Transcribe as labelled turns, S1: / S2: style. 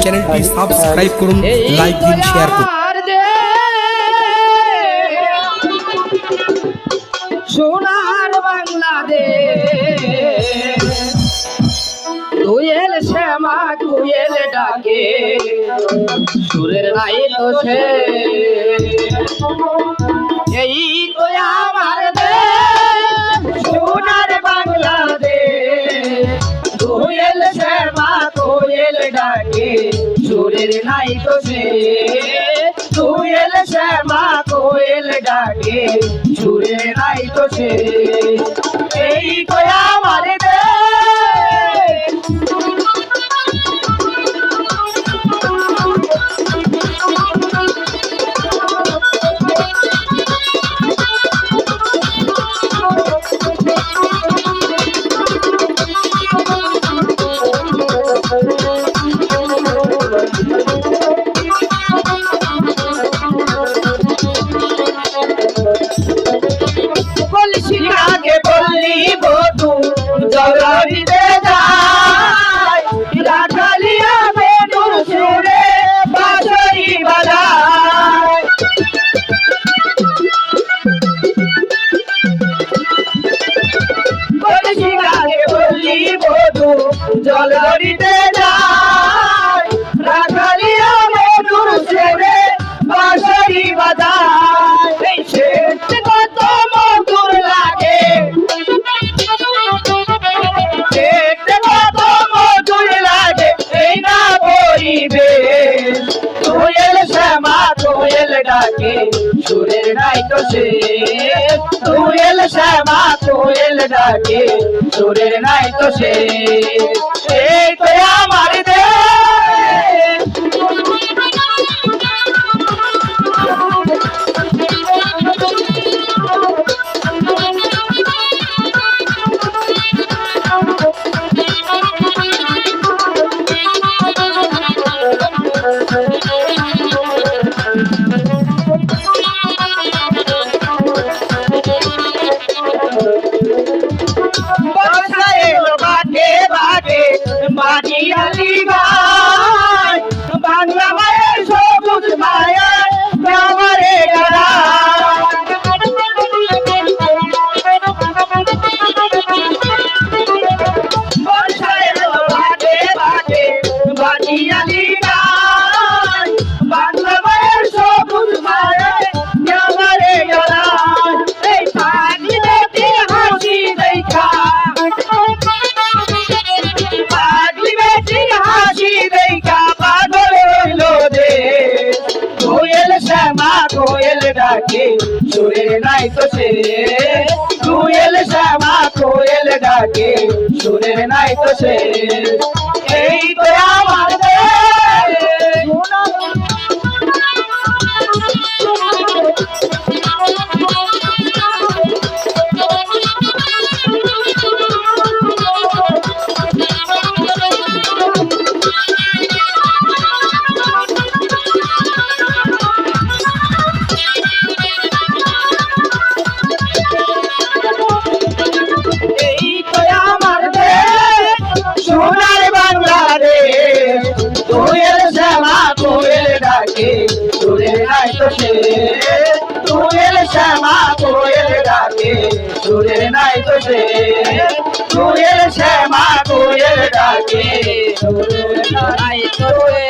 S1: চ্যানেলটি সাবস্ক্রাইব করুন, লাইক দিন, শেয়ার করুন।
S2: সোনার বাংলাদেশ, কোয়েল শ্যামা কোয়েল ডাকে, সুরের নাই তো সে, এই তো আমার দেশ সোনার বাংলাদেশ, কোয়েল শ্যামা কোয়েল ডাকে, সুরের নাই তো সে, কোয়েল শ্যামা কোয়েল ডাকে, সুরের নাই তো সে, এই তো আমার দেশ। আগে বললি বধু জলরিতে যায়, রাখালিয়া বেনুর সুরে বাঁশরি বাজায়, বলছি আগে বললি বধু জলরিতে যায়, রাখালিয়া বেনুর সুরে বাঁশরি বাজায়, এই শেঠ কত মধুর লাগে, দেখতে কত মধুর লাগে এই না পরিবেশ, কোয়েল শ্যামা কোয়েল ডাকে, সুরের নাই তো শেষ, কোয়েল শ্যামা কোয়েল ডাকে, সুরের নাই তো শেষ, এই তো আমার দেশ। বাড়ি আলি গায়, বাংলা মায়ের সবুজ মায়ের আমারে বাড়ি আলি গায়, বাংলা মায়ের সবুজ মায়ের আমারে এই পানি দেখে হাসি দেখা, হাসি দেখা পাগল হইল দেশ, কোয়েল শ্যামা কোয়েল ডাকে, সুরের নাই তো সে, কোয়েল শ্যামা কোয়েল ডাকে, সুরের নাই তো সে, এই তো আমার সোনার বাংলাদেশ, কোয়েল শ্যামা কোয়েল ডাকে, সুরের নাই তো সে, কোয়েল শ্যামা কোয়েল ডাকে, সুরের নাই তো সে, কোয়েল শ্যামা কোয়েল ডাকে, সুরের নাই তো সে।